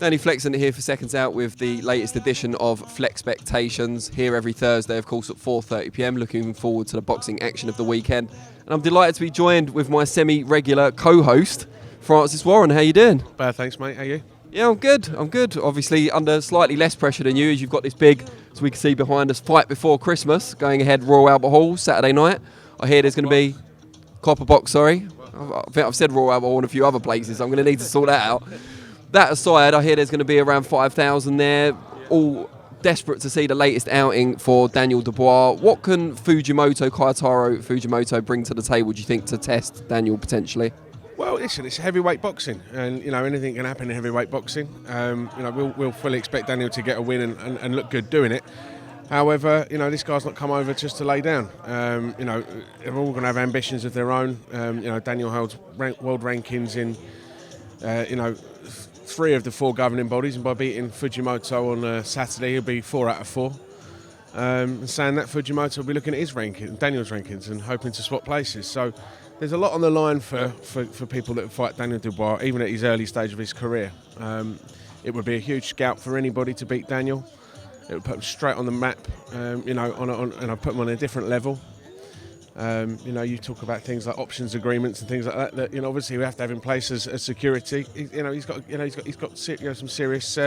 Danny Flexen here for Seconds Out with the latest edition of FLEXpectations, here every Thursday, of course, at 4:30 p.m. Looking forward to the boxing action of the weekend. And I'm delighted to be joined with my semi-regular co-host, Francis Warren. How you doing? Bad, thanks, mate. How are you? Yeah, I'm good. Obviously, under slightly less pressure than you, as you've got this big, as we can see behind us, fight before Christmas going ahead, Royal Albert Hall, Saturday night. I hear there's going to be... Copper Box, sorry. I think I've said Royal Albert Hall in a few other places, so I'm going to need to sort that out. That aside, I hear there's going to be around 5,000 there, all desperate to see the latest outing for Daniel Dubois. What can Kayotaro Fujimoto bring to the table, do you think, to test Daniel potentially? Well, listen, it's heavyweight boxing, and anything can happen in heavyweight boxing. We'll fully expect Daniel to get a win and look good doing it. However, this guy's not come over just to lay down. They're all going to have ambitions of their own. Daniel holds world rankings in, 3 of the 4 governing bodies, and by beating Fujimoto on Saturday, he'll be 4 out of 4. Saying that, Fujimoto will be looking at his ranking, Daniel's rankings, and hoping to swap places. So there's a lot on the line for people that fight Daniel Dubois, even at his early stage of his career. It would be a huge scalp for anybody to beat Daniel. It would put him straight on the map, and I put him on a different level. You talk about things like options agreements and things like that. That obviously we have to have in place as security. He's got some serious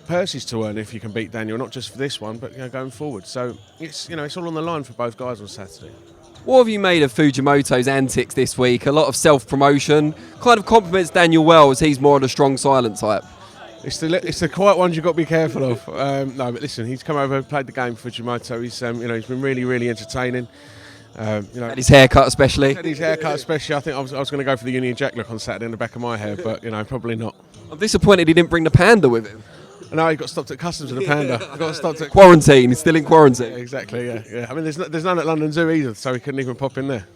purses to earn if you can beat Daniel, not just for this one, but going forward. So it's all on the line for both guys on Saturday. What have you made of Fujimoto's antics this week? A lot of self-promotion, kind of compliments Daniel well, as he's more of the strong silent type. It's the quiet ones you've got to be careful of. No, but listen, he's come over, played the game for Fujimoto. He's been really, really entertaining. Had his haircut especially. I think I was going to go for the Union Jack look on Saturday in the back of my hair, but probably not. I'm disappointed he didn't bring the panda with him. No, he got stopped at customs with the panda. Got stopped at quarantine. He's still in quarantine. Yeah, exactly. Yeah. I mean, there's none at London Zoo either, so he couldn't even pop in there.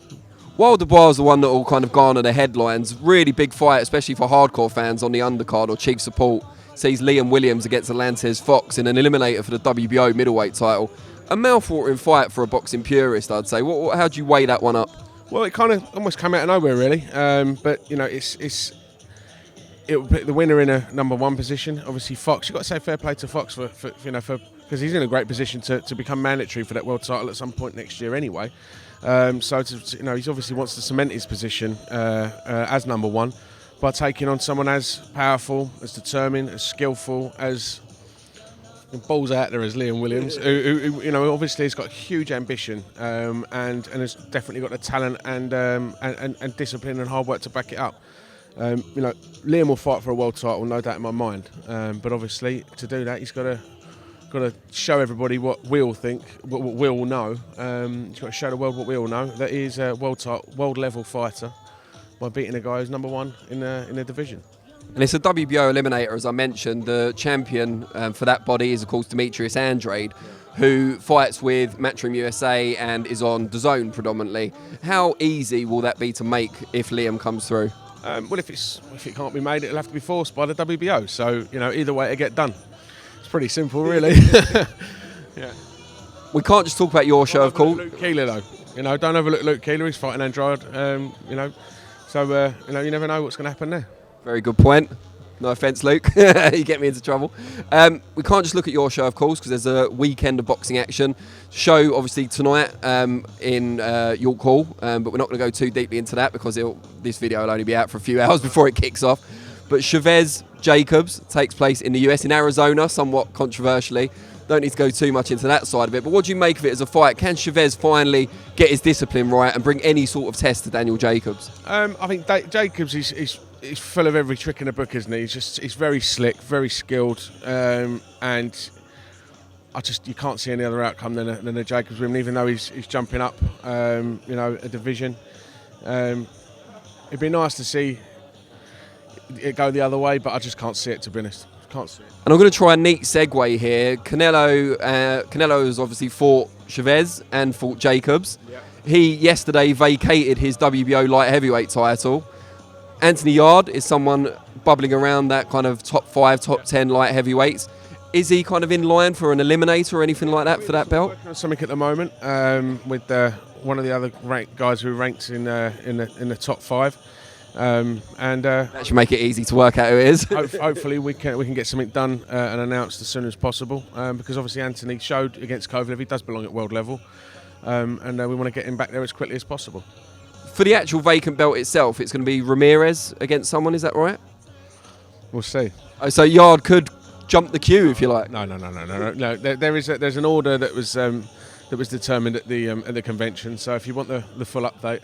While Dubois is the one that will kind of garner the headlines, really big fight, especially for hardcore fans on the undercard or chief support, sees Liam Williams against Alantez Fox in an eliminator for the WBO middleweight title. A mouth-watering fight for a boxing purist, I'd say. How do you weigh that one up? Well, it kind of almost came out of nowhere, really. But it will put the winner in a number 1 position. Obviously, Fox. You've got to say fair play to Fox for because he's in a great position to become mandatory for that world title at some point next year, anyway. He obviously wants to cement his position as number 1. By taking on someone as powerful, as determined, as skillful, as balls out there as Liam Williams, who obviously has got huge ambition and has definitely got the talent and discipline and hard work to back it up. Liam will fight for a world title, no doubt in my mind. But obviously, to do that, he's got to show everybody what we all think, what we all know. He's got to show the world what we all know, that he's a world level fighter, by beating a guy who's number 1 in the division. And it's a WBO eliminator, as I mentioned. The champion for that body is, of course, Demetrius Andrade, who fights with Matchroom USA and is on DAZN predominantly. How easy will that be to make if Liam comes through? Well, if it can't be made, it'll have to be forced by the WBO. So either way to get done. It's pretty simple, really. Yeah. We can't just talk about your show, of course. Luke Keeler, though. Don't overlook Luke Keeler. He's fighting Andrade. So, you never know what's going to happen there. Very good point. No offence, Luke. You get me into trouble. We can't just look at your show, of course, because there's a weekend of boxing action. Show, obviously, tonight in York Hall, but we're not going to go too deeply into that because this video will only be out for a few hours before it kicks off. But Chavez Jacobs takes place in the US, in Arizona, somewhat controversially. Don't need to go too much into that side of it, but what do you make of it as a fight? Can Chavez finally get his discipline right and bring any sort of test to Daniel Jacobs? I think Jacobs is full of every trick in the book, isn't he? He's very slick, very skilled, and you can't see any other outcome than a Jacobs win, even though he's jumping up, a division. It'd be nice to see it go the other way, but I just can't see it, to be honest. Can't see it. And I'm going to try a neat segue here. Canelo has obviously fought Chavez and fought Jacobs. Yep. He yesterday vacated his WBO light heavyweight title. Anthony Yarde is someone bubbling around that kind of top 5, top 10 light heavyweights. Is he kind of in line for an eliminator or anything like that for that belt? Working on something at the moment with one of the other guys who are ranked in the top 5. That should make it easy to work out who it is. Hopefully we can get something done and announced as soon as possible, because obviously Anthony showed against Kovalev he does belong at world level, and we want to get him back there as quickly as possible. For the actual vacant belt itself, it's going to be Ramirez against someone, is that right? We'll see. So Yarde could jump the queue if you like. No. There's an order that was determined at the convention. So if you want the full update,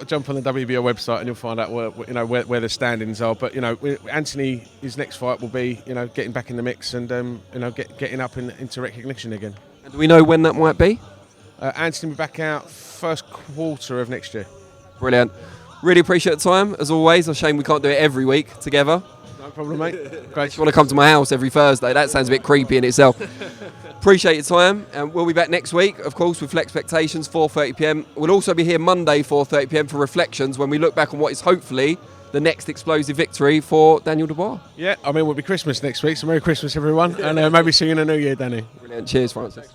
jump on the WBO website and you'll find out where the standings are. But Anthony, his next fight will be getting back in the mix and getting up into recognition again. And do we know when that might be? Anthony will be back out first quarter of next year. Brilliant. Really appreciate the time as always. A shame we can't do it every week together. No problem, mate. Great. If you want to come to my house every Thursday, that sounds a bit creepy in itself. Appreciate your time, and we'll be back next week, of course, with FLEXpectations, 4:30 p.m. We'll also be here Monday, 4:30 p.m. for Reflections, when we look back on what is hopefully the next explosive victory for Daniel Dubois. Yeah, I mean, we'll be Christmas next week, so Merry Christmas, everyone, and maybe see you in the New Year, Danny. Brilliant. Cheers, Francis.